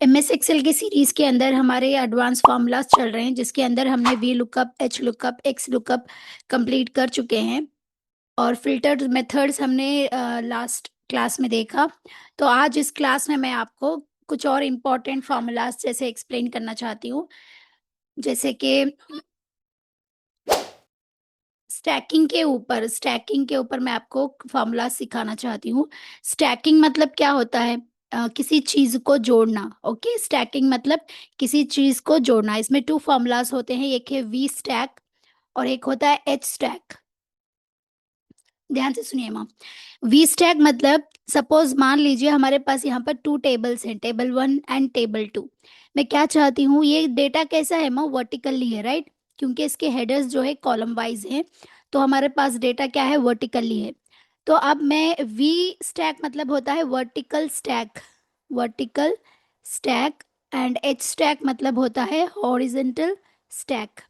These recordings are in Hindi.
एमएस एक्सेल के सीरीज के अंदर हमारे एडवांस फार्मूलाज चल रहे हैं, जिसके अंदर हमने V lookup, H lookup, x lookup complete कर चुके हैं और फिल्टर्ड मेथड्स हमने लास्ट क्लास में देखा। तो आज इस क्लास में मैं आपको कुछ और इम्पोर्टेंट फार्मूलाज जैसे एक्सप्लेन करना चाहती हूँ, जैसे कि स्टैकिंग के ऊपर मैं आपको फॉर्मूला सिखाना चाहती हूँ। स्टैकिंग मतलब क्या होता है? किसी चीज को जोड़ना। ओके, स्टैकिंग मतलब किसी चीज को जोड़ना। इसमें टू फॉर्मूलाज होते हैं, एक है वी स्टैक और एक होता है एच स्टैक। ध्यान से सुनिए माँ। वी स्टैक मतलब सपोज मान लीजिए हमारे पास यहाँ पर टू टेबल्स हैं, टेबल 1 एंड टेबल 2। मैं क्या चाहती हूँ, ये डेटा कैसा है माँ? वर्टिकली है, राइट? क्योंकि इसके हेडर्स जो है कॉलम वाइज हैं, तो हमारे पास डेटा क्या है? वर्टिकली है। तो अब मैं वी स्टैक मतलब होता है vertical stack, vertical stack. And H stack मतलब होता है हॉरिजेंटल स्टैक।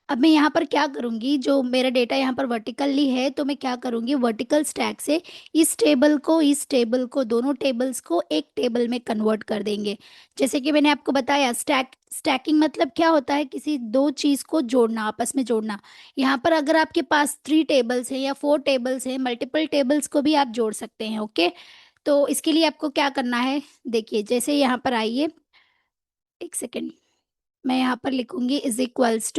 अब मैं यहाँ पर क्या करूंगी, जो मेरा डेटा यहाँ पर वर्टिकली है, तो मैं क्या करूंगी, वर्टिकल स्टैक से इस टेबल को दोनों टेबल्स को एक टेबल में कन्वर्ट कर देंगे। जैसे कि मैंने आपको बताया, स्टैकिंग मतलब क्या होता है? किसी दो चीज को जोड़ना, आपस में जोड़ना। यहाँ पर अगर आपके पास 3 टेबल्स हैं या 4 टेबल्स हैं, मल्टीपल टेबल्स को भी आप जोड़ सकते हैं। ओके, तो इसके लिए आपको क्या करना है, देखिए जैसे यहाँ पर आइए, एक सेकेंड, मैं यहाँ पर लिखूंगी is equals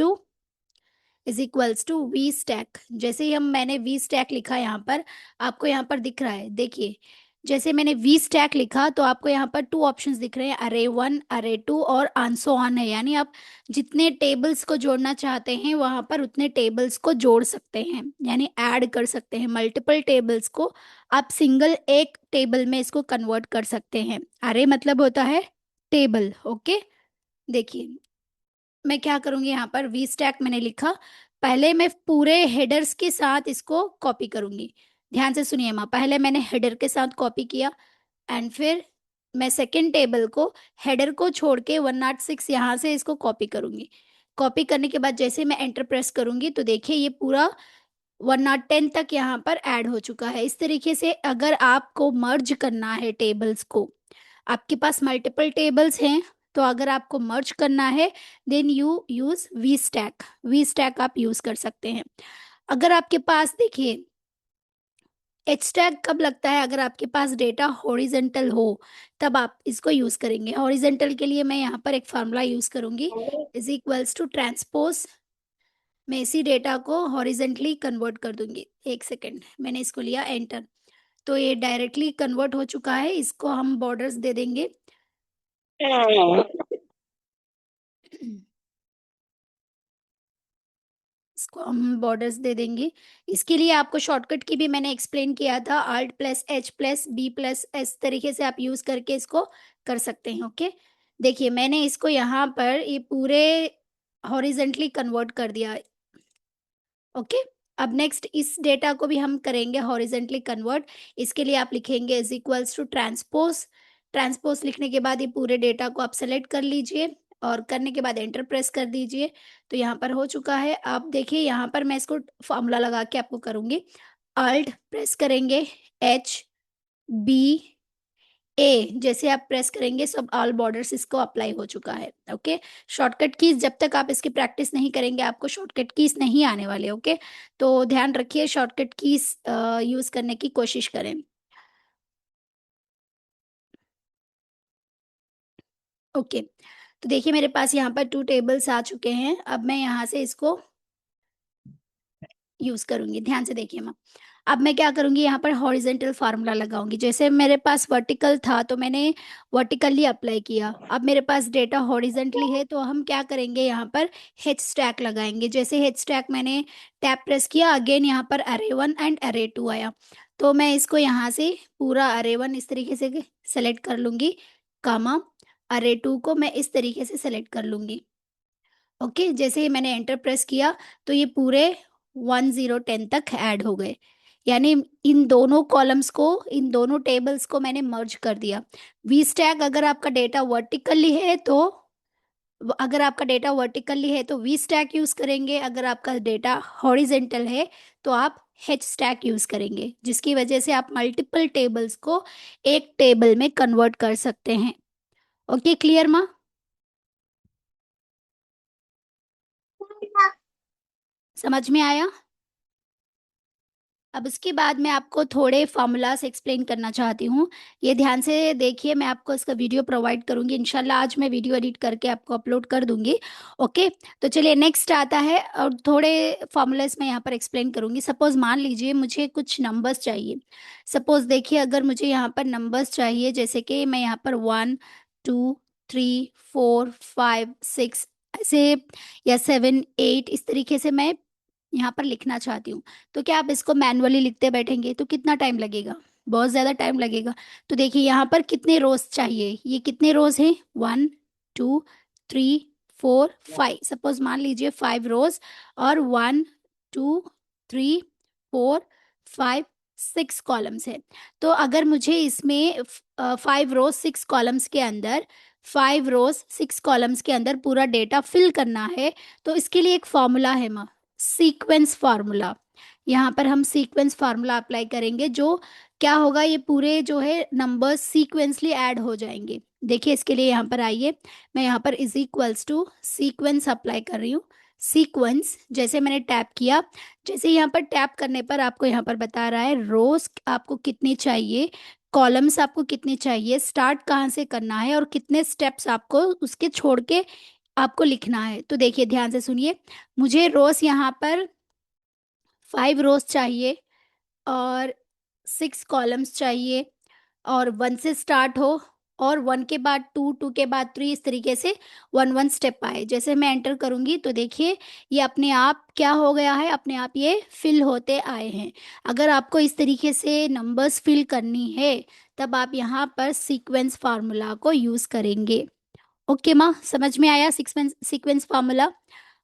to V stack. जैसे ही हम मैंने वी स्टैक लिखा यहाँ पर, आपको यहाँ पर दिख रहा है, देखिए जैसे मैंने वी स्टैक लिखा तो आपको यहाँ पर 2 ऑप्शंस दिख रहे हैं, अरे 1, अरे 2 और आंसो ऑन है। यानी आप जितने टेबल्स को जोड़ना चाहते हैं वहां पर उतने टेबल्स को जोड़ सकते हैं, यानी ऐड कर सकते हैं। मल्टीपल टेबल्स को आप सिंगल एक टेबल में इसको कन्वर्ट कर सकते हैं। अरे मतलब होता है टेबल। ओके, देखिए मैं क्या करूंगी, यहाँ पर वी स्टैक मैंने लिखा, पहले मैं पूरे हेडर्स के साथ इसको कॉपी करूंगी। ध्यान से सुनिए माँ, पहले मैंने हेडर के साथ कॉपी किया एंड फिर मैं सेकेंड टेबल को, हेडर को छोड़ के 106 यहाँ से इसको कॉपी करूंगी। कॉपी करने के बाद जैसे मैं एंटर प्रेस करूंगी तो देखिए ये पूरा 110 तक यहाँ पर ऐड हो चुका है। इस तरीके से अगर आपको मर्ज करना है टेबल्स को, आपके पास मल्टीपल टेबल्स हैं, तो अगर आपको मर्ज करना है then you use V stack. V stack आप यूज कर सकते हैं। अगर आपके पास देखिए, एच स्टैक कब लगता है? अगर आपके पास डेटा हॉरिजेंटल हो तब आप इसको यूज करेंगे। हॉरिजेंटल के लिए मैं यहाँ पर एक फार्मूला यूज करूंगी, इज इक्वल्स टू ट्रांसपोज। मैं इसी डेटा को हॉरिजेंटली कन्वर्ट कर दूंगी। एक सेकेंड, मैंने इसको लिया एंटर, तो ये डायरेक्टली कन्वर्ट हो चुका है। इसको हम बॉर्डर्स दे देंगे। इसको हम बॉर्डर्स दे देंगे। इसके लिए आपको शॉर्टकट की भी मैंने एक्सप्लेन किया था, Alt+H+B+S तरीके से आप यूज करके इसको कर सकते हैं। ओके, देखिए मैंने इसको यहाँ पर ये पूरे हॉरिजेंटली कन्वर्ट कर दिया। ओके, अब नेक्स्ट इस डेटा को भी हम करेंगे हॉरिजेंटली कन्वर्ट। इसके लिए आप लिखेंगे is equals to transpose. Transpose लिखने के बाद ये पूरे डेटा को आप सेलेक्ट कर लीजिए और करने के बाद एंटर प्रेस कर दीजिए। तो यहाँ पर हो चुका है। आप देखिए यहाँ पर मैं इसको फॉर्मूला लगा के आपको करूंगी। अल्ट प्रेस करेंगे, H, B, A, जैसे आप प्रेस करेंगे सब ऑल बॉर्डर्स इसको अप्लाई हो चुका है। ओके, शॉर्टकट कीज जब तक आप इसकी प्रैक्टिस नहीं करेंगे आपको शॉर्टकट कीज नहीं आने वाले। ओके, तो ध्यान रखिए, शॉर्टकट कीज यूज करने की कोशिश करें। ओके, तो देखिए मेरे पास यहाँ पर 2 टेबल्स आ चुके हैं। अब मैं यहाँ से इसको यूज करूंगी। ध्यान से देखिए मैं, अब मैं क्या करूंगी, यहाँ पर हॉरिजेंटल फार्मूला लगाऊंगी। जैसे मेरे पास वर्टिकल था तो मैंने वर्टिकली अप्लाई किया। अब मेरे पास डेटा हॉरिजेंटली है तो हम क्या करेंगे, यहाँ पर हेच स्टैक लगाएंगे। जैसे हेच स्टैक मैंने टैप प्रेस किया, अगेन यहाँ पर अरे 1 एंड अरे 2 आया। तो मैं इसको यहाँ से पूरा अरे 1 इस तरीके से सेलेक्ट कर लूंगी, कामा अरे 2 को मैं इस तरीके से सेलेक्ट कर लूंगी। ओके, जैसे ही मैंने एंटर प्रेस किया तो ये पूरे 1010 तक ऐड हो गए। यानी इन दोनों कॉलम्स को, इन दोनों टेबल्स को मैंने मर्ज कर दिया। वी स्टैक अगर आपका डेटा वर्टिकली है तो अगर आपका डेटा वर्टिकली है तो वी स्टैक यूज करेंगे, अगर आपका डेटा हॉरिजेंटल है तो आप एच स्टैक यूज करेंगे, जिसकी वजह से आप मल्टीपल टेबल्स को एक टेबल में कन्वर्ट कर सकते हैं। ओके, क्लियर माँ? समझ में आया? अब उसके बाद मैं आपको थोड़े फार्मूलाज एक्सप्लेन करना चाहती हूँ। ये ध्यान से देखिए, मैं आपको इसका वीडियो प्रोवाइड करूंगी इंशाल्लाह, आज मैं वीडियो एडिट करके आपको अपलोड कर दूंगी। ओके, तो चलिए नेक्स्ट आता है, और थोड़े फार्मूलाज मैं यहाँ पर एक्सप्लेन करूंगी। सपोज मान लीजिए मुझे कुछ नंबर्स चाहिए। सपोज देखिए, अगर मुझे यहाँ पर नंबर्स चाहिए, जैसे कि मैं यहाँ पर 1 2 3 4 5 6 ऐसे, या 7 8 इस तरीके से मैं यहाँ पर लिखना चाहती हूँ, तो क्या आप इसको मैनुअली लिखते बैठेंगे तो कितना टाइम लगेगा? बहुत ज़्यादा टाइम लगेगा। तो देखिए यहाँ पर कितने रोज चाहिए, ये कितने रोज हैं, 1 2 3 4 5, सपोज मान लीजिए 5 रोज, और 1 2 3 4 5 6 कॉलम्स है। तो अगर मुझे इसमें 5 रोज 6 कॉलम्स के अंदर, 5 रोज 6 कॉलम्स के अंदर पूरा डेटा फिल करना है, तो इसके लिए एक फॉर्मूला है माँ, सीक्वेंस फार्मूला। यहाँ पर हम सीक्वेंस फार्मूला अप्लाई करेंगे, जो क्या होगा, ये पूरे जो है नंबर्स सीक्वेंसली ऐड हो जाएंगे। देखिए इसके लिए यहाँ पर आइए, मैं यहाँ पर is equals to sequence apply कर रही हूँ। सीक्वेंस जैसे मैंने टैप किया, जैसे यहाँ पर टैप करने पर आपको यहाँ पर बता रहा है रोज आपको कितनी चाहिए, कॉलम्स आपको कितनी चाहिए, स्टार्ट कहाँ से करना है, और कितने स्टेप्स आपको उसके छोड़ के आपको लिखना है। तो देखिए ध्यान से सुनिए, मुझे रोज यहाँ पर 5 रोज चाहिए, और 6 कॉलम्स चाहिए, और 1 से स्टार्ट हो, और 1 के बाद 2 2 के बाद 3, इस तरीके से 1 1 स्टेप आए। जैसे मैं एंटर करूंगी तो देखिए ये अपने आप क्या हो गया है, अपने आप ये फिल होते आए हैं। अगर आपको इस तरीके से नंबर्स फिल करनी है, तब आप यहाँ पर सीक्वेंस फार्मूला को यूज करेंगे। ओके माँ, समझ में आया सीक्वेंस सीक्वेंस फार्मूला?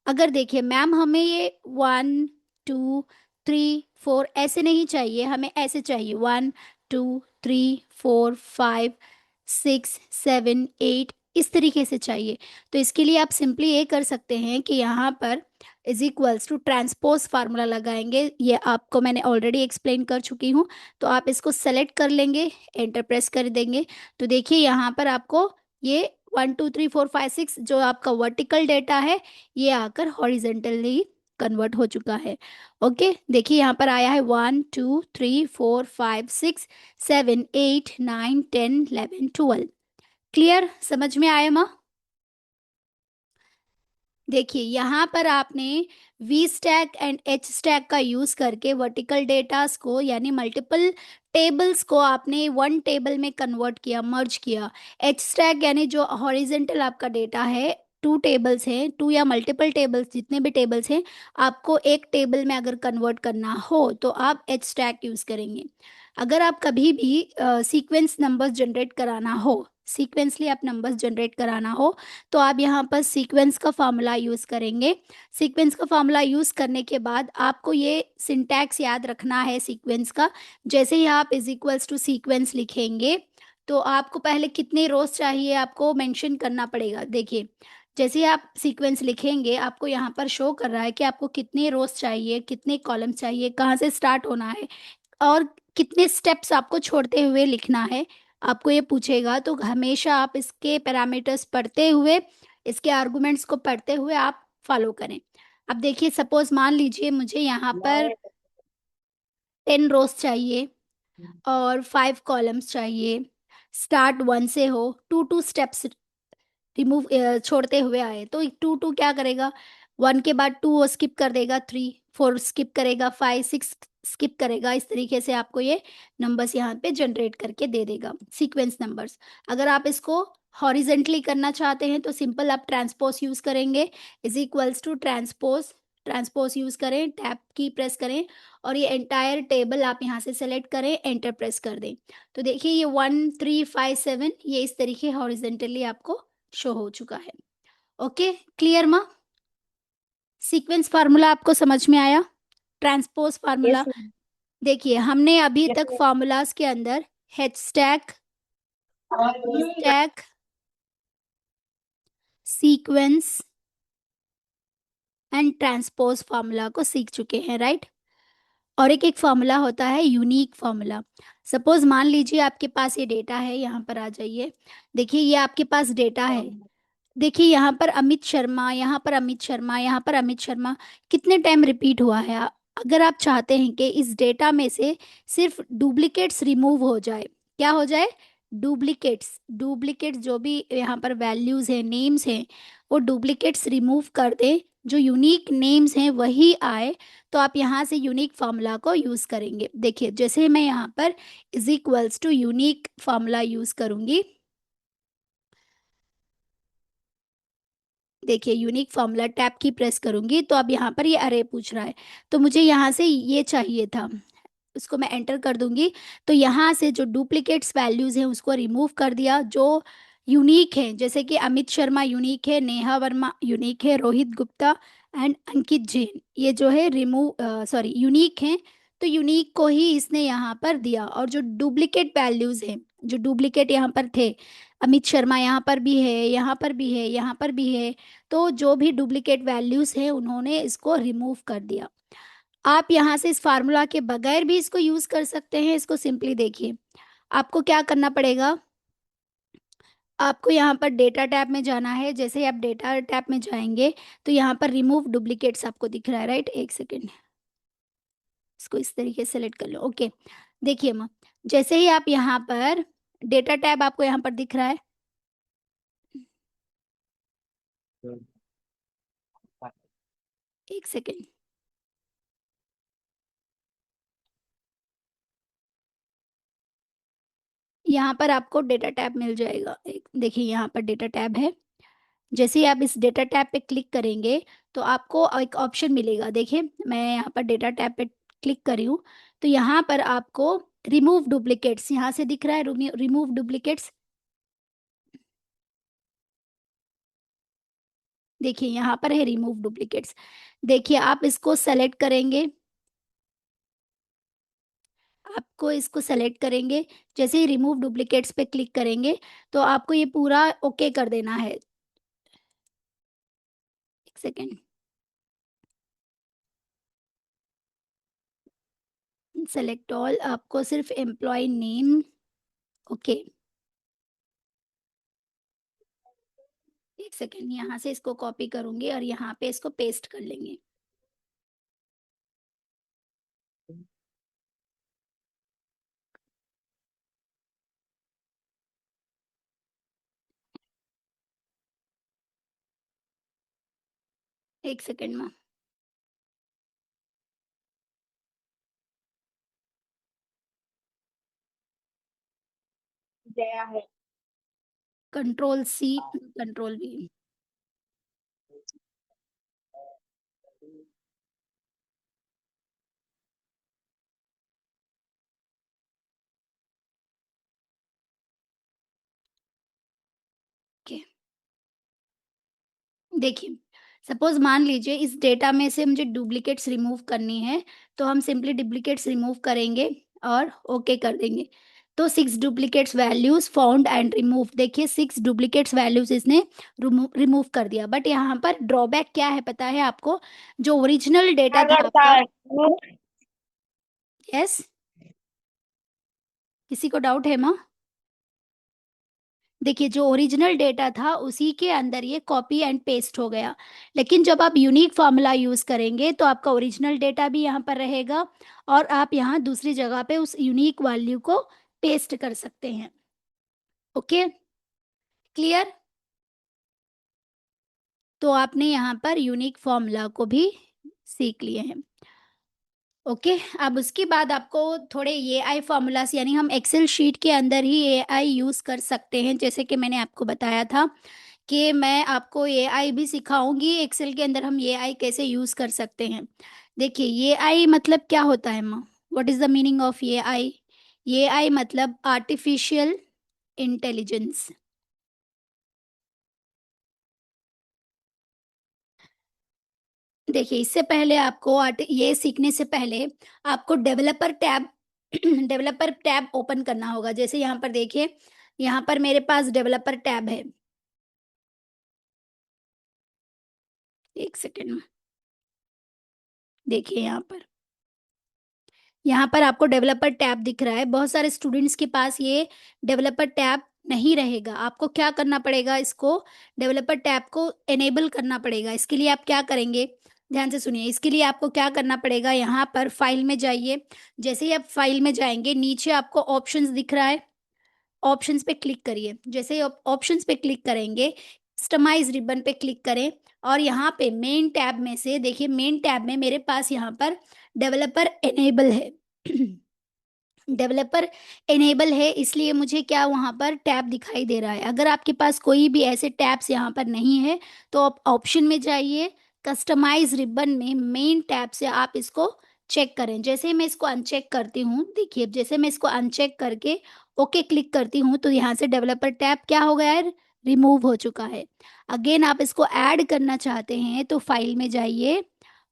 अगर देखिए मैम, हमें ये 1 2 3 4 ऐसे नहीं चाहिए, हमें ऐसे चाहिए, 1 2 3 4 5 6 7 8 इस तरीके से चाहिए। तो इसके लिए आप सिंपली ये कर सकते हैं कि यहाँ पर is equals to transpose formula लगाएंगे। ये आपको मैंने ऑलरेडी एक्सप्लेन कर चुकी हूँ, तो आप इसको सेलेक्ट कर लेंगे, एंटर प्रेस कर देंगे। तो देखिए यहाँ पर आपको ये 1 2 3 4 5 6 जो आपका वर्टिकल डेटा है, ये आकर हॉरिजेंटली कन्वर्ट हो चुका है। ओके, देखिए यहाँ पर आया है 1 2 3 4 5 6 7 8 9 10 11 12। क्लियर, समझ में आया माँ? देखिए यहाँ पर आपने V stack and H stack का यूज करके वर्टिकल डेटास को, यानी मल्टीपल टेबल्स को आपने वन टेबल में कन्वर्ट किया, मर्ज किया। एच स्टैक यानी जो हॉरिजेंटल आपका डेटा है, 2 टेबल्स हैं, 2 या मल्टीपल टेबल्स, जितने भी टेबल्स हैं, आपको एक टेबल में अगर कन्वर्ट करना हो तो आप एच स्टैक यूज करेंगे। अगर आप कभी भी सीक्वेंस नंबर्स जनरेट कराना हो, सीक्वेंसली आप नंबर्स जनरेट कराना हो, तो आप यहाँ पर सीक्वेंस का फार्मूला यूज़ करेंगे। सीक्वेंस का फार्मूला यूज़ करने के बाद आपको ये सिंटैक्स याद रखना है सीक्वेंस का। जैसे ही आप इज इक्वल्स टू सीक्वेंस लिखेंगे, तो आपको पहले कितने रोज चाहिए आपको मेंशन करना पड़ेगा। देखिए जैसे ही आप सीक्वेंस लिखेंगे, आपको यहाँ पर शो कर रहा है कि आपको कितने रोज चाहिए, कितने कॉलम चाहिए, कहाँ से स्टार्ट होना है, और कितने स्टेप्स आपको छोड़ते हुए लिखना है। आपको ये पूछेगा, तो हमेशा आप इसके पैरामीटर्स पढ़ते हुए, इसके आर्गुमेंट्स को पढ़ते हुए आप फॉलो करें। अब देखिए सपोज मान लीजिए मुझे यहाँ पर 10 रोज चाहिए, और 5 कॉलम्स चाहिए, स्टार्ट 1 से हो, 2 2 स्टेप्स रिमूव छोड़ते हुए आए, तो 2 2 क्या करेगा, 1 के बाद 2 स्किप कर देगा, 3 4 स्किप करेगा, 5 6 स्किप करेगा। इस तरीके से आपको ये नंबर्स यहाँ पे जनरेट करके दे देगा, सीक्वेंस नंबर्स। अगर आप इसको हॉरिजेंटली करना चाहते हैं तो सिंपल आप ट्रांसपोज यूज करेंगे, is equals to transpose. Transpose use करें, टैप की प्रेस करें, और ये एंटायर टेबल आप यहाँ से सेलेक्ट करें, एंटर प्रेस कर दें। तो देखिए ये 1 3 5 7 ये इस तरीके हॉरिजेंटली आपको शो हो चुका है। Okay, clear ma'am? Sequence formula आपको समझ में आया? Transpose formula. Yes ma'am. देखिए हमने अभी यस तक मैम। फार्मूलाज के अंदर H stack, V stack, sequence and transpose formula को सीख चुके हैं, राइट। और एक एक फार्मूला होता है यूनिक फार्मूला। सपोज मान लीजिए आपके पास ये डेटा है, यहाँ पर आ जाइए। देखिए ये आपके पास डेटा है। देखिए यहाँ पर अमित शर्मा, यहाँ पर अमित शर्मा, यहाँ पर अमित शर्मा कितने टाइम रिपीट हुआ है। अगर आप चाहते हैं कि इस डेटा में से सिर्फ डुप्लीकेट्स रिमूव हो जाए, क्या हो जाए, डुप्लीकेट्स, डुप्लीकेट्स जो भी यहाँ पर वैल्यूज हैं, नेम्स हैं, वो डुप्लीकेट्स रिमूव कर दे, जो यूनिक नेम्स हैं वही आए, तो आप यहाँ से यूनिक फार्मूला को यूज करेंगे। देखिए जैसे मैं यहाँ पर is equals to unique formula use करूंगी। देखिए unique formula tab key press करूंगी तो अब यहाँ पर ये अरे पूछ रहा है, तो मुझे यहाँ से ये चाहिए था, उसको मैं एंटर कर दूंगी। तो यहाँ से जो डुप्लीकेट्स वैल्यूज हैं उसको रिमूव कर दिया, जो यूनिक है, जैसे कि अमित शर्मा यूनिक है, नेहा वर्मा यूनिक है, रोहित गुप्ता एंड अंकित जैन, ये जो है रिमूव सॉरी यूनिक है, तो यूनिक को ही इसने यहाँ पर दिया। और जो डुप्लीकेट वैल्यूज हैं, जो डुप्लीकेट यहाँ पर थे, अमित शर्मा यहाँ पर भी है, यहाँ पर भी है, यहाँ पर भी है, तो जो भी डुप्लीकेट वैल्यूज है उन्होंने इसको रिमूव कर दिया। आप यहाँ से इस फार्मूला के बगैर भी इसको यूज कर सकते हैं। इसको सिंपली देखिए, आपको क्या करना पड़ेगा, आपको यहाँ पर डेटा टैब में जाना है। जैसे ही आप डेटा टैब में जाएंगे तो यहाँ पर रिमूव डुप्लीकेट्स आपको दिख रहा है, राइट। एक सेकेंड, इसको इस तरीके से सेलेक्ट कर लो, ओके। देखिए माँ, जैसे ही आप यहाँ पर डेटा टैब आपको यहाँ पर दिख रहा है, एक सेकेंड, यहाँ पर आपको डेटा टैब मिल जाएगा। एक देखिए यहाँ पर डेटा टैब है। जैसे ही आप इस डेटा टैब पे क्लिक करेंगे तो आपको एक ऑप्शन मिलेगा। देखिए मैं यहाँ पर डेटा टैब पे क्लिक करी हूँ, तो यहाँ पर आपको रिमूव डुप्लीकेट्स यहाँ से दिख रहा है, रिमूव डुप्लीकेट्स। देखिए यहाँ पर है रिमूव डुप्लीकेट्स। देखिए आप इसको सेलेक्ट करेंगे, आपको इसको सेलेक्ट करेंगे, जैसे ही रिमूव डुप्लीकेट्स पे क्लिक करेंगे तो आपको ये पूरा ओके कर देना है। एक सेकेंड, सेलेक्ट ऑल, आपको सिर्फ एम्प्लॉय नेम, ओके। एक सेकेंड, यहाँ से इसको कॉपी करूंगी और यहाँ पे इसको पेस्ट कर लेंगे। एक सेकेंड में, जया है। Control C, control V, okay. देखिए सपोज मान लीजिए इस डेटा में से मुझे डुप्लीकेट्स रिमूव करनी है, तो हम सिंपली डुप्लीकेट्स रिमूव करेंगे और ओके कर देंगे। तो 6 duplicates values found and remove, देखिए 6 डुप्लीकेट्स वैल्यूज इसने रिमूव कर दिया। बट यहाँ पर ड्रॉबैक क्या है पता है आपको, जो ओरिजिनल डेटा था अगर आपका। था यस, किसी को डाउट है माँ। देखिए जो ओरिजिनल डेटा था उसी के अंदर ये कॉपी एंड पेस्ट हो गया, लेकिन जब आप यूनिक फार्मूला यूज करेंगे तो आपका ओरिजिनल डेटा भी यहाँ पर रहेगा और आप यहाँ दूसरी जगह पे उस यूनिक वैल्यू को पेस्ट कर सकते हैं। Okay, clear. तो आपने यहाँ पर यूनिक फार्मूला को भी सीख लिए हैं। ओके, अब उसके बाद आपको थोड़े ए आई फार्मूलास, यानी हम एक्सेल शीट के अंदर ही ए आई यूज कर सकते हैं, जैसे कि मैंने आपको बताया था कि मैं आपको ए आई भी सिखाऊंगी एक्सेल के अंदर हम ए आई कैसे यूज कर सकते हैं। देखिए ए आई मतलब क्या होता है ma'am, what is the meaning of A I. A I मतलब आर्टिफिशियल इंटेलिजेंस। देखिए इससे पहले आपको ये सीखने से पहले आपको developer tab developer tab open करना होगा। जैसे यहाँ पर देखिए, यहाँ पर मेरे पास डेवलपर टैब है, एक सेकेंड में देखिए, यहाँ पर आपको डेवलपर टैब दिख रहा है। बहुत सारे स्टूडेंट्स के पास ये डेवलपर टैब नहीं रहेगा। आपको क्या करना पड़ेगा, इसको डेवलपर टैब को एनेबल करना पड़ेगा। इसके लिए आप क्या करेंगे, ध्यान से सुनिए। इसके लिए आपको क्या करना पड़ेगा, यहाँ पर फाइल में जाइए। जैसे ही आप फाइल में जाएंगे, नीचे आपको ऑप्शंस दिख रहा है, ऑप्शंस पे क्लिक करिए। जैसे ही आप ऑप्शंस पे क्लिक करेंगे, कस्टमाइज रिबन पे क्लिक करें, और यहाँ पे मेन टैब में से देखिए, मेन टैब में मेरे पास यहाँ पर डेवलपर एनेबल है। डेवलपर एनेबल है, इसलिए मुझे क्या वहाँ पर टैब दिखाई दे रहा है। अगर आपके पास कोई भी ऐसे टैब्स यहाँ पर नहीं है, तो आप ऑप्शन में जाइए, कस्टमाइज रिबन में मेन टैब से आप इसको चेक करें। जैसे ही मैं इसको अनचेक करती हूँ, देखिए जैसे मैं इसको अनचेक करके ओके क्लिक करती हूँ, तो यहाँ से डेवलपर टैब क्या हो गया है, रिमूव हो चुका है। अगेन आप इसको ऐड करना चाहते हैं तो फाइल में जाइए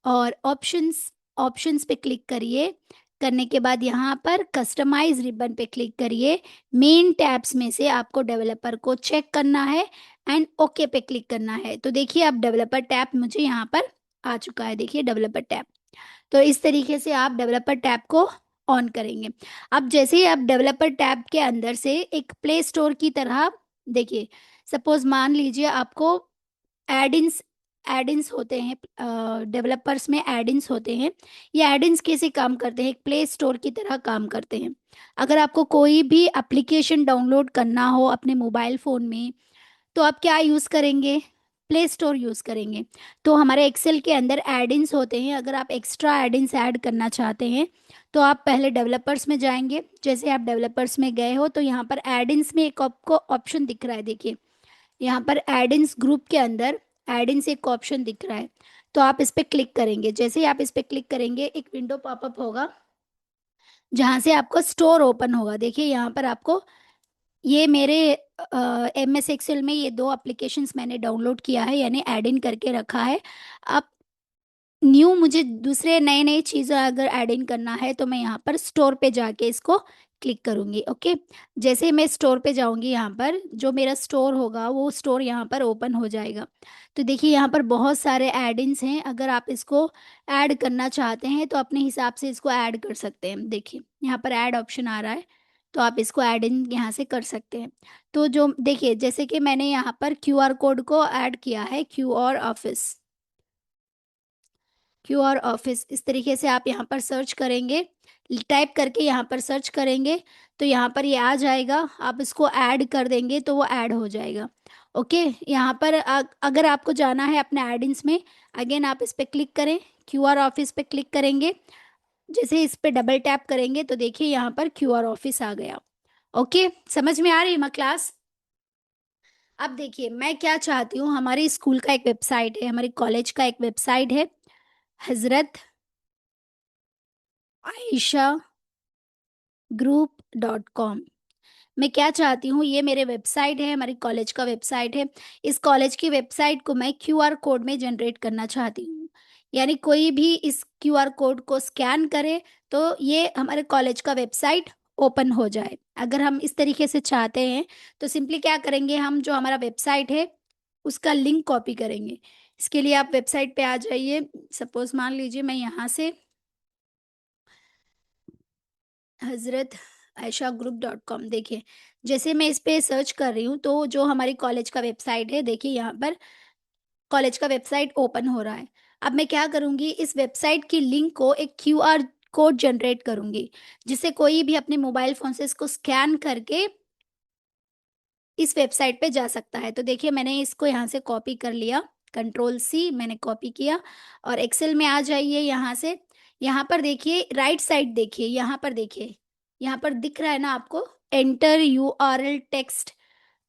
और ऑप्शंस ऑप्शंस पे क्लिक करिए। करने के बाद यहाँ पर कस्टमाइज रिबन पे क्लिक करिए। मेन टैब्स में से आपको डेवलपर को चेक करना है एंड ओके पे क्लिक करना है। तो देखिए, अब डेवलपर टैब मुझे यहाँ पर आ चुका है। देखिए डेवलपर टैब। तो इस तरीके से आप डेवलपर टैब को ऑन करेंगे। अब जैसे ही आप डेवलपर टैब के अंदर से एक प्ले स्टोर की तरह, देखिए सपोज मान लीजिए आपको एडिन्स एडिन्स होते हैं, डेवलपर्स में एडिन्स होते हैं। ये एडिन्स कैसे काम करते हैं, एक प्ले स्टोर की तरह काम करते हैं। अगर आपको कोई भी एप्लीकेशन डाउनलोड करना हो अपने मोबाइल फ़ोन में, तो आप क्या यूज़ करेंगे, प्ले स्टोर यूज़ करेंगे। तो हमारे एक्सेल के अंदर एडिन्स होते हैं। अगर आप एक्स्ट्रा एडिन्स ऐड करना चाहते हैं, तो आप पहले डेवलपर्स में जाएंगे। जैसे आप डेवलपर्स में गए हो, तो यहाँ पर एडिन्स में एक आपको ऑप्शन दिख रहा है। देखिए यहाँ पर एडिन्स ग्रुप के अंदर एडिन्स एक ऑप्शन दिख रहा है, तो आप इस पर क्लिक करेंगे। जैसे ही आप इस पर क्लिक करेंगे, एक विंडो पॉपअप होगा जहाँ से आपको स्टोर ओपन होगा। देखिए यहाँ पर आपको ये मेरे MS एक्सेल में ये दो एप्लीकेशंस मैंने डाउनलोड किया है, यानी ऐड इन करके रखा है। अब न्यू मुझे दूसरे नए नए चीज़ें अगर ऐड इन करना है, तो मैं यहाँ पर स्टोर पे जाके इसको क्लिक करूँगी। ओके, जैसे ही मैं स्टोर पे जाऊँगी, यहाँ पर जो मेरा स्टोर होगा वो स्टोर यहाँ पर ओपन हो जाएगा। तो देखिए यहाँ पर बहुत सारे ऐड इन्स हैं। अगर आप इसको ऐड करना चाहते हैं, तो अपने हिसाब से इसको ऐड कर सकते हैं। देखिए यहाँ पर ऐड ऑप्शन आ रहा है, तो आप इसको ऐड इन यहाँ से कर सकते हैं। तो जो देखिए, जैसे कि मैंने यहाँ पर QR कोड को ऐड किया है, क्यूआर ऑफिस, इस तरीके से आप यहाँ पर सर्च करेंगे, टाइप करके यहाँ पर सर्च करेंगे, तो यहाँ पर ये आ जाएगा। आप इसको ऐड कर देंगे तो वो ऐड हो जाएगा। ओके, यहाँ पर अगर आपको जाना है अपने एडिंग्स में, अगेन आप इस पर क्लिक करें, क्यूआर ऑफिस पे क्लिक करेंगे। जैसे इस पे डबल टैप करेंगे, तो देखिए यहाँ पर क्यूआर ऑफिस आ गया। ओके, समझ में आ रही है माँ क्लास। अब देखिए मैं क्या चाहती हूँ, हमारे स्कूल का एक वेबसाइट है, हमारे कॉलेज का एक वेबसाइट है, हजरत आयशा ग्रुप.com। मैं क्या चाहती हूँ, ये मेरे वेबसाइट है, हमारी कॉलेज का वेबसाइट है। इस कॉलेज की वेबसाइट को मैं क्यूआर कोड में जनरेट करना चाहती हूँ, यानी कोई भी इस क्यूआर कोड को स्कैन करे तो ये हमारे कॉलेज का वेबसाइट ओपन हो जाए। अगर हम इस तरीके से चाहते हैं, तो सिंपली क्या करेंगे, हम जो हमारा वेबसाइट है उसका लिंक कॉपी करेंगे। इसके लिए आप वेबसाइट पे आ जाइए। सपोज मान लीजिए मैं यहाँ से हजरत आयशा ग्रुप.com, देखिए जैसे मैं इस पे सर्च कर रही हूँ, तो जो हमारी कॉलेज का वेबसाइट है, देखिए यहाँ पर कॉलेज का वेबसाइट ओपन हो रहा है। अब मैं क्या करूँगी, इस वेबसाइट की लिंक को एक क्यूआर कोड जनरेट करूँगी, जिससे कोई भी अपने मोबाइल फ़ोन से इसको स्कैन करके इस वेबसाइट पे जा सकता है। तो देखिए मैंने इसको यहाँ से कॉपी कर लिया, Ctrl+C मैंने कॉपी किया, और एक्सेल में आ जाइए। यहाँ से यहाँ पर देखिए राइट साइड, देखिए यहाँ पर, देखिए यहाँ पर दिख रहा है ना आपको, एंटर URL टेक्स्ट।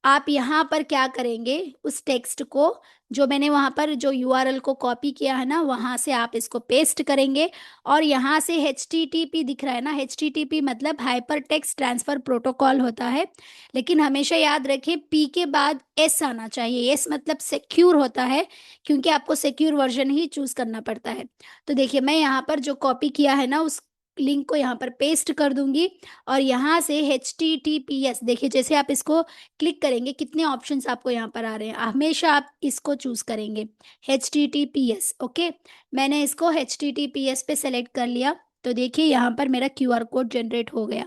आप यहाँ पर क्या करेंगे, उस टेक्स्ट को, जो मैंने वहाँ पर जो यूआरएल को कॉपी किया है ना, वहाँ से आप इसको पेस्ट करेंगे, और यहाँ से HTTP दिख रहा है ना, HTTP मतलब हाइपर टेक्स्ट ट्रांसफ़र प्रोटोकॉल होता है। लेकिन हमेशा याद रखें, P के बाद S आना चाहिए। S मतलब सिक्योर होता है, क्योंकि आपको सिक्योर वर्जन ही चूज़ करना पड़ता है। तो देखिए मैं यहाँ पर जो कॉपी किया है ना, उस लिंक को यहाँ पर पेस्ट कर दूंगी और यहाँ से HTTPS, देखिए जैसे आप इसको क्लिक करेंगे कितने ऑप्शंस आपको यहाँ पर आ रहे हैं, हमेशा आप इसको चूज करेंगे HTTPS। ओके, मैंने इसको HTTPS पे सेलेक्ट कर लिया। तो देखिए यहाँ पर मेरा QR कोड जनरेट हो गया।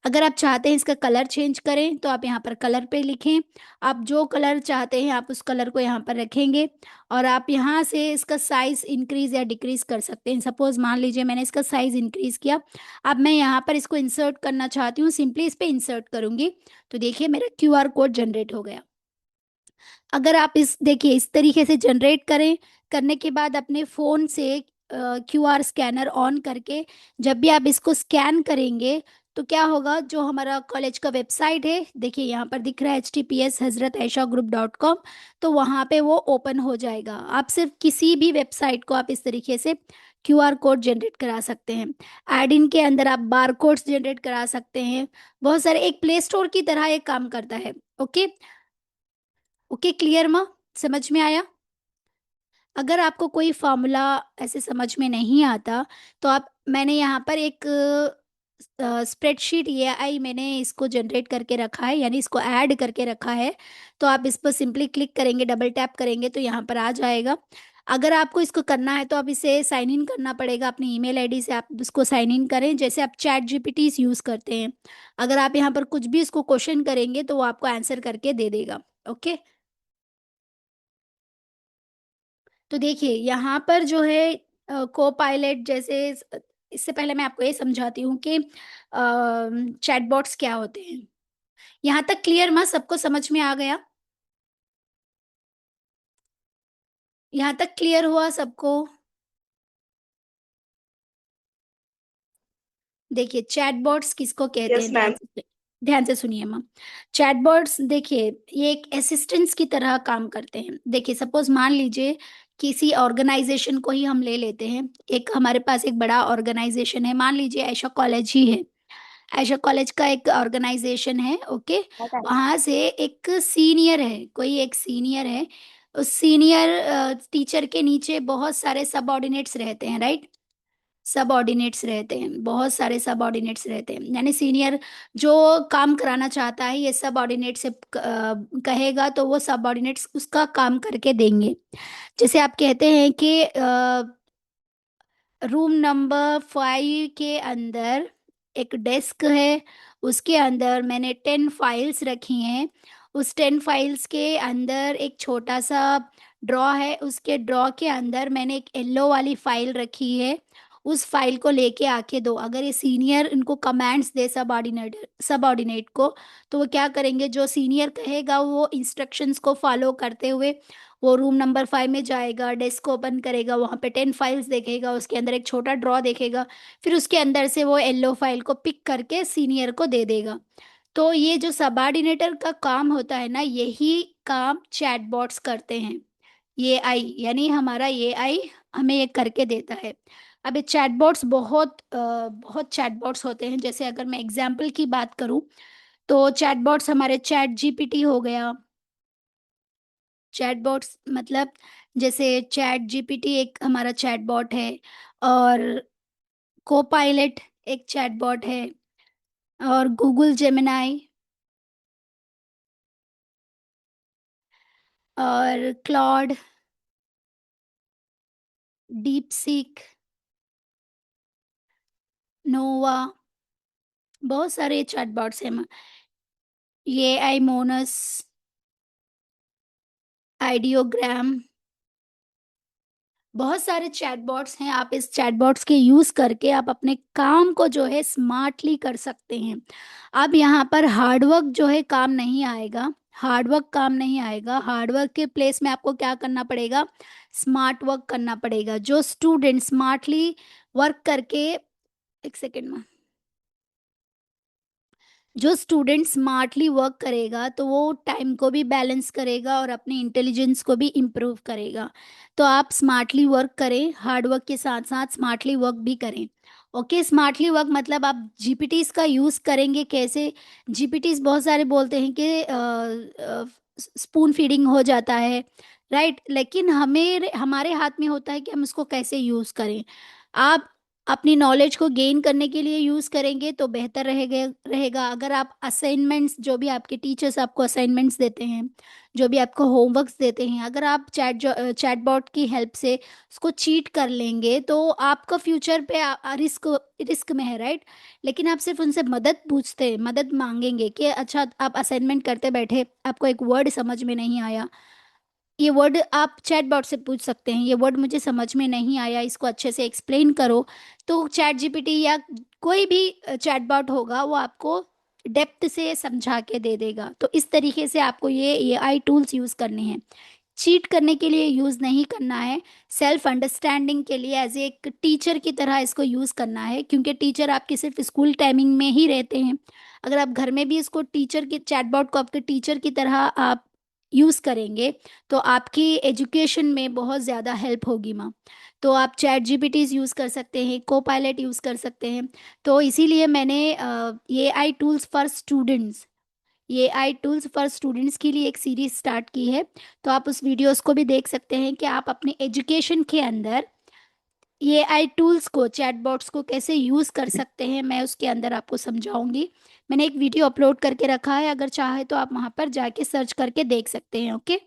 अगर आप चाहते हैं इसका कलर चेंज करें तो आप यहाँ पर कलर पे लिखें, आप जो कलर चाहते हैं आप उस कलर को यहाँ पर रखेंगे और आप यहाँ से इसका साइज इंक्रीज या डिक्रीज कर सकते हैं। सपोज मान लीजिए मैंने इसका साइज इंक्रीज किया, अब मैं यहाँ पर इसको इंसर्ट करना चाहती हूँ, सिंपली इस पे इंसर्ट करूंगी तो देखिए मेरा QR कोड जनरेट हो गया। अगर आप इस देखिए इस तरीके से जनरेट करें, करने के बाद अपने फ़ोन से QR स्कैनर ऑन करके जब भी आप इसको स्कैन करेंगे तो क्या होगा, जो हमारा कॉलेज का वेबसाइट है देखिए यहाँ पर दिख रहा है HTTPS hazrat-aisha-group.com, तो वहाँ पे वो ओपन हो जाएगा। आप सिर्फ किसी भी वेबसाइट को आप इस तरीके से QR कोड जनरेट करा सकते हैं। एड इन के अंदर आप बार कोड्स जनरेट करा सकते हैं, बहुत सारे, एक प्ले स्टोर की तरह एक काम करता है। ओके, ओके क्लियर माँ, समझ में आया? अगर आपको कोई फॉर्मूला ऐसे समझ में नहीं आता तो आप, मैंने यहाँ पर एक स्प्रेडशीट AI मैंने इसको जनरेट करके रखा है, यानी इसको ऐड करके रखा है। तो आप इस पर सिंपली क्लिक करेंगे, डबल टैप करेंगे तो यहाँ पर आ जाएगा। अगर आपको इसको करना है तो आप इसे साइन इन करना पड़ेगा, अपनी ईमेल आईडी से आप इसको साइन इन करें जैसे आप चैट GPT यूज़ करते हैं। अगर आप यहाँ पर कुछ भी इसको क्वेश्चन करेंगे तो वो आपको आंसर करके दे देगा। ओके, तो देखिए यहाँ पर जो है को पायलट जैसे इससे पहले मैं आपको ये समझाती हूँ कि चैटबॉट्स क्या होते हैं। यहाँ तक क्लियर माँ, सबको समझ में आ गया? यहाँ तक क्लियर हुआ सबको? देखिए चैटबॉट्स किसको कहते यस हैं, मैम। ध्यान से सुनिए माँ। चैटबॉट्स देखिए ये एक असिस्टेंट्स की तरह काम करते हैं। देखिए सपोज मान लीजिए किसी ऑर्गेनाइजेशन को ही हम ले लेते हैं, एक हमारे पास एक बड़ा ऑर्गेनाइजेशन है, मान लीजिए आयशा कॉलेज ही है। आयशा कॉलेज का एक ऑर्गेनाइजेशन है। ओके, वहाँ से एक सीनियर है, कोई एक सीनियर है, उस सीनियर टीचर के नीचे बहुत सारे सबऑर्डिनेट्स रहते हैं, राइट? सबऑर्डिनेट्स रहते हैं, बहुत सारे सबऑर्डिनेट्स रहते हैं, यानी सीनियर जो काम कराना चाहता है ये सबऑर्डिनेट से कहेगा तो वो सबऑर्डिनेट्स उसका काम करके देंगे। जैसे आप कहते हैं कि रूम नंबर 5 के अंदर एक डेस्क है, उसके अंदर मैंने 10 फाइल्स रखी हैं, उस 10 फाइल्स के अंदर एक छोटा सा ड्रॉ है, उसके ड्रॉ के अंदर मैंने एक येलो वाली फाइल रखी है, उस फाइल को लेके आके दो। अगर ये सीनियर इनको कमांड्स दे सबऑर्डिनेट को तो वो क्या करेंगे, जो सीनियर कहेगा वो इंस्ट्रक्शंस को फॉलो करते हुए वो रूम नंबर 5 में जाएगा, डेस्क को ओपन करेगा, वहाँ पे 10 फाइल्स देखेगा, उसके अंदर एक छोटा ड्रॉ देखेगा, फिर उसके अंदर से वो येलो फाइल को पिक करके सीनियर को दे देगा। तो ये जो सबऑर्डिनेटर का काम होता है ना, यही काम चैटबॉट्स करते हैं। ये आई यानी हमारा ये आई हमें ये करके देता है। अब ये चैटबॉट्स बहुत चैटबॉट्स होते हैं, जैसे अगर मैं एग्जांपल की बात करूं तो चैटबॉट्स हमारे ChatGPT हो गया। चैटबॉट्स मतलब जैसे ChatGPT एक हमारा चैटबॉट है, और कोपायलट एक चैटबॉट है, और गूगल जेमिनाई और क्लॉड, डीप सीक, नोवा, बहुत सारे चैटबॉट्स हैं। ये आई मोनस, आइडियोग्राम, बहुत सारे चैटबॉट्स हैं। आप इस चैटबॉट्स के यूज करके आप अपने काम को जो है स्मार्टली कर सकते हैं। अब यहाँ पर हार्डवर्क जो है काम नहीं आएगा, हार्डवर्क काम नहीं आएगा, हार्डवर्क के प्लेस में आपको क्या करना पड़ेगा, स्मार्ट वर्क करना पड़ेगा। जो स्टूडेंट स्मार्टली वर्क करके, एक सेकेंड में, जो स्टूडेंट स्मार्टली वर्क करेगा तो वो टाइम को भी बैलेंस करेगा और अपने इंटेलिजेंस को भी इम्प्रूव करेगा। तो आप स्मार्टली वर्क करें, हार्ड वर्क के साथ साथ स्मार्टली वर्क भी करें। ओके, स्मार्टली वर्क मतलब आप जीपीटीज का यूज़ करेंगे कैसे। जीपीटीज बहुत सारे बोलते हैं कि स्पून फीडिंग हो जाता है, राइट, लेकिन हमें हमारे हाथ में होता है कि हम उसको कैसे यूज़ करें। आप अपनी नॉलेज को गेन करने के लिए यूज़ करेंगे तो बेहतर रहेगा। अगर आप असाइनमेंट्स, जो भी आपके टीचर्स आपको असाइनमेंट्स देते हैं, जो भी आपको होमवर्क्स देते हैं, अगर आप चैटबॉट की हेल्प से उसको चीट कर लेंगे तो आपका फ्यूचर पे रिस्क रिस्क में है, राइट? लेकिन आप सिर्फ उनसे मदद मांगेंगे कि अच्छा आप असाइनमेंट करते बैठे, आपको एक वर्ड समझ में नहीं आया, ये वर्ड आप चैटबॉट से पूछ सकते हैं, ये वर्ड मुझे समझ में नहीं आया, इसको अच्छे से एक्सप्लेन करो। तो चैट जीपीटी या कोई भी चैटबॉट होगा वो आपको डेप्थ से समझा के दे देगा। तो इस तरीके से आपको ये एआई टूल्स यूज़ करने हैं, चीट करने के लिए यूज़ नहीं करना है। सेल्फ अंडरस्टैंडिंग के लिए एज एक टीचर की तरह इसको यूज़ करना है, क्योंकि टीचर आपके सिर्फ स्कूल टाइमिंग में ही रहते हैं। अगर आप घर में भी इसको टीचर के चैटबॉट को आपके टीचर की तरह आप यूज़ करेंगे तो आपकी एजुकेशन में बहुत ज़्यादा हेल्प होगी माँ। तो आप चैट जीपीटीज यूज़ कर सकते हैं, को पायलट यूज़ कर सकते हैं। तो इसीलिए मैंने ये आई टूल्स फॉर स्टूडेंट्स के लिए एक सीरीज स्टार्ट की है। तो आप उस वीडियोस को भी देख सकते हैं कि आप अपने एजुकेशन के अंदर ये आई टूल्स को, चैटबॉट्स को कैसे यूज़ कर सकते हैं, मैं उसके अंदर आपको समझाऊंगी। मैंने एक वीडियो अपलोड करके रखा है, अगर चाहे तो आप वहाँ पर जाके सर्च करके देख सकते हैं, ओके।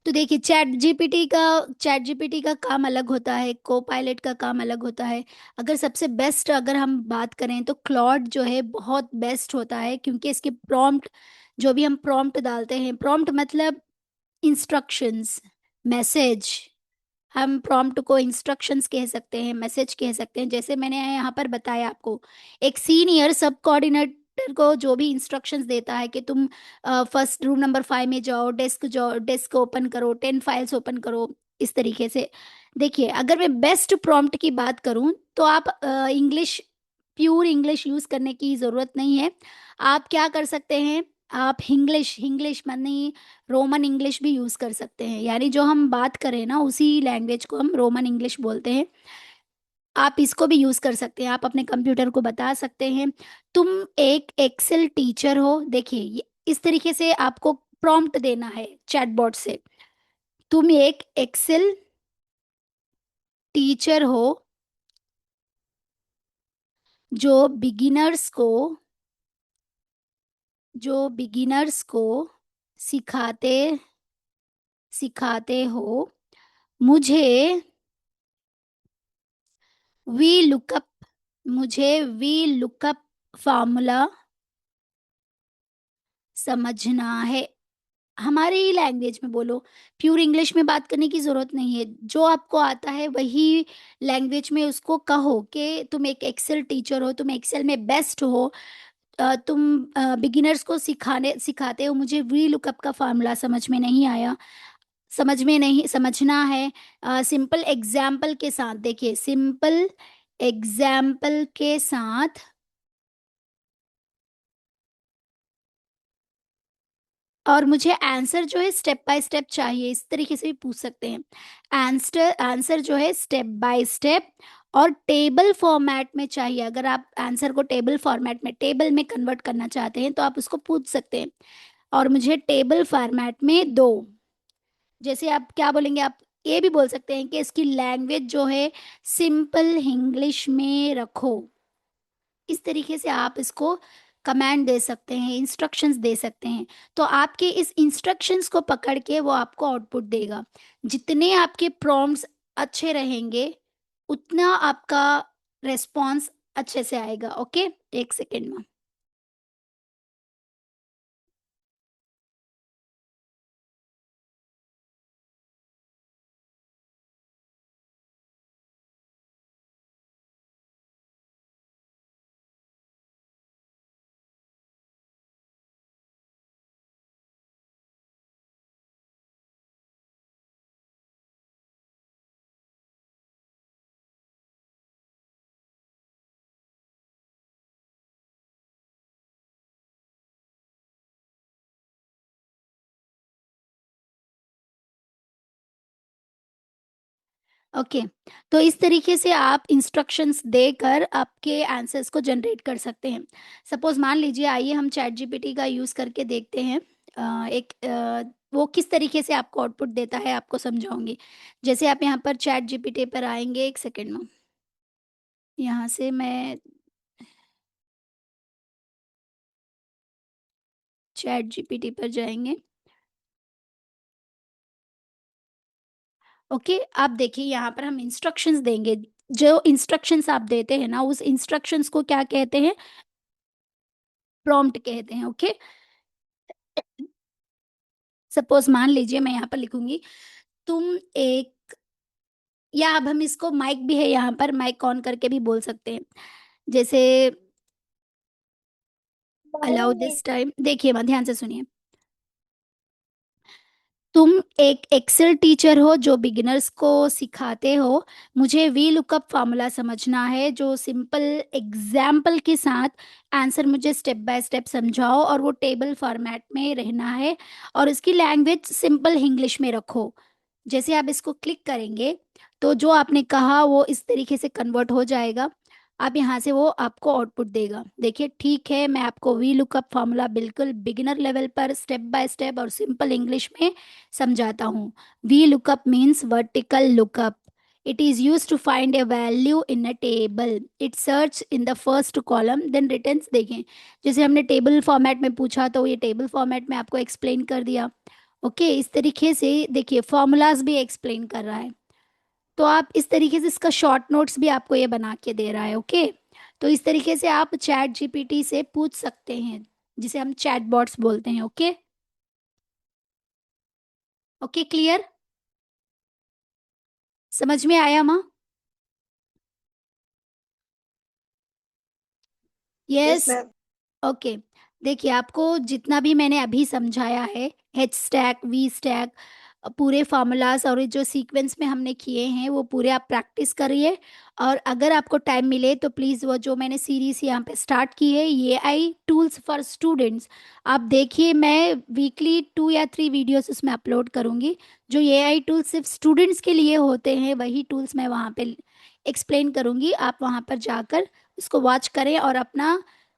तो देखिए चैट जीपीटी का काम अलग होता है, को पायलट का काम अलग होता है। अगर सबसे बेस्ट अगर हम बात करें तो क्लॉड जो है बहुत बेस्ट होता है, क्योंकि इसके प्रॉम्प्ट, जो भी हम प्रॉम्प्ट डालते हैं, प्रॉम्प्ट मतलब इंस्ट्रक्शंस, मैसेज, हम प्रॉम्प्ट को इंस्ट्रक्शंस कह सकते हैं, मैसेज कह सकते हैं। जैसे मैंने यहाँ पर बताया आपको, एक सीनियर सब कोऑर्डिनेटर को जो भी इंस्ट्रक्शंस देता है कि तुम फर्स्ट रूम नंबर 5 में जाओ, डेस्क ओपन करो, 10 फाइल्स ओपन करो, इस तरीके से। देखिए, अगर मैं बेस्ट प्रॉम्प्ट की बात करूँ तो आप इंग्लिश, प्योर इंग्लिश यूज़ करने की ज़रूरत नहीं है। आप क्या कर सकते हैं, आप हिंग्लिश हिंग्लिश मानी रोमन इंग्लिश भी यूज़ कर सकते हैं, यानी जो हम बात करें ना उसी लैंग्वेज को हम रोमन इंग्लिश बोलते हैं। आप इसको भी यूज़ कर सकते हैं, आप अपने कंप्यूटर को बता सकते हैं तुम एक एक्सेल टीचर हो। देखिए, इस तरीके से आपको प्रॉम्प्ट देना है चैटबॉट से, तुम एक एक्सेल टीचर हो जो बिगिनर्स को जो बिगिनर्स को सिखाते सिखाते हो। मुझे वी लुकअप मुझे वी लुकअप फॉर्मूला समझना है। हमारे ही लैंग्वेज में बोलो, प्योर इंग्लिश में बात करने की ज़रूरत नहीं है। जो आपको आता है वही लैंग्वेज में उसको कहो कि तुम एक एक्सेल टीचर हो, तुम एक्सेल में बेस्ट हो, तुम बिगिनर्स को सिखाते हो, मुझे वी लुकअप का फार्मूला समझ में नहीं समझना है। सिंपल एग्जाम्पल के साथ, देखिए सिंपल एग्जाम्पल के साथ, और मुझे आंसर जो है स्टेप बाय स्टेप चाहिए, इस तरीके से भी पूछ सकते हैं। आंसर आंसर जो है स्टेप बाय स्टेप और टेबल फॉर्मेट में चाहिए। अगर आप आंसर को टेबल फॉर्मेट में, टेबल में कन्वर्ट करना चाहते हैं तो आप उसको पूछ सकते हैं, और मुझे टेबल फॉर्मेट में दो। जैसे आप क्या बोलेंगे, आप ये भी बोल सकते हैं कि इसकी लैंग्वेज जो है सिंपल इंग्लिश में रखो। इस तरीके से आप इसको कमांड दे सकते हैं, इंस्ट्रक्शंस दे सकते हैं। तो आपके इस इंस्ट्रक्शंस को पकड़ के वो आपको आउटपुट देगा। जितने आपके प्रॉम्प्ट्स अच्छे रहेंगे उतना आपका रेस्पॉन्स अच्छे से आएगा, ओके। एक सेकेंड में। ओके, तो इस तरीके से आप इंस्ट्रक्शंस देकर आपके आंसर्स को जनरेट कर सकते हैं। सपोज मान लीजिए, आइए हम चैट जीपीटी का यूज़ करके देखते हैं। वो किस तरीके से आपको आउटपुट देता है आपको समझाऊंगी। जैसे आप यहाँ पर चैट जीपीटी पर आएंगे, एक सेकेंड में। यहाँ से मैं चैट जीपीटी पर जाएंगे। ओके, आप देखिए यहाँ पर हम इंस्ट्रक्शंस देंगे। जो इंस्ट्रक्शंस आप देते हैं ना, उस इंस्ट्रक्शंस को क्या कहते हैं? प्रॉम्प्ट कहते हैं। ओके, सपोज मान लीजिए मैं यहाँ पर लिखूंगी, तुम एक, या अब हम इसको माइक भी है यहाँ पर, माइक ऑन करके भी बोल सकते हैं। जैसे अलाउ दिस टाइम, देखिए मैं ध्यान से सुनिए। तुम एक एक्सेल टीचर हो जो बिगिनर्स को सिखाते हो। मुझे वी लुकअप फार्मूला समझना है, जो सिंपल एग्जाम्पल के साथ आंसर मुझे स्टेप बाय स्टेप समझाओ, और वो टेबल फॉर्मेट में रहना है, और इसकी लैंग्वेज सिंपल इंग्लिश में रखो। जैसे आप इसको क्लिक करेंगे तो जो आपने कहा वो इस तरीके से कन्वर्ट हो जाएगा। आप यहाँ से वो आपको आउटपुट देगा। देखिए ठीक है, मैं आपको वी लुकअप फार्मूला बिल्कुल बिगिनर लेवल पर स्टेप बाय स्टेप और सिंपल इंग्लिश में समझाता हूँ। V lookup means vertical lookup. It is use to find a value in a table. It search in the first column then returns. देखें, जैसे हमने टेबल फॉर्मेट में पूछा तो ये टेबल फॉर्मेट में आपको एक्सप्लेन कर दिया। ओके, इस तरीके से देखिए फॉर्मूलाज भी एक्सप्लेन कर रहा है। तो आप इस तरीके से इसका शॉर्ट नोट्स भी आपको ये बना के दे रहा है। ओके, तो इस तरीके से आप चैट जीपीटी से पूछ सकते हैं, जिसे हम चैट बॉट्स बोलते हैं। ओके, ओके क्लियर, समझ में आया माँ? Yes yes. मैम। ओके, देखिए आपको जितना भी मैंने अभी समझाया है, एच स्टैक, वी स्टैक, पूरे फार्मूलाज और ये जो सीक्वेंस में हमने किए हैं वो पूरे आप प्रैक्टिस करिए। और अगर आपको टाइम मिले तो प्लीज़ वो जो मैंने सीरीज यहाँ पे स्टार्ट की है, ये आई टूल्स फॉर स्टूडेंट्स, आप देखिए। मैं वीकली 2 या 3 वीडियोस उसमें अपलोड करूँगी। जो ये आई टूल्स सिर्फ स्टूडेंट्स के लिए होते हैं, वही टूल्स मैं वहाँ पे एक्सप्लेन करूँगी। आप वहाँ पर जाकर उसको वॉच करें और अपना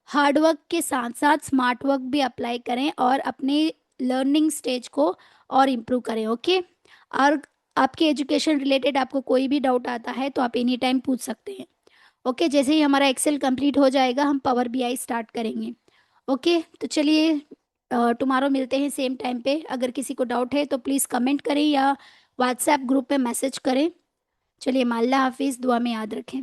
हार्ड वर्क के साथ साथ स्मार्ट वर्क भी अप्लाई करें और अपने लर्निंग स्टेज को और इम्प्रूव करें। ओके, और आपके एजुकेशन रिलेटेड आपको कोई भी डाउट आता है तो आप एनी टाइम पूछ सकते हैं। ओके, जैसे ही हमारा एक्सेल कंप्लीट हो जाएगा हम पावर बीआई स्टार्ट करेंगे। ओके, तो चलिए टुमारो मिलते हैं सेम टाइम पे। अगर किसी को डाउट है तो प्लीज़ कमेंट करें या व्हाट्सएप ग्रुप पे मैसेज करें। चलिए, माल्ला हाफिज़, दुआ में याद रखें।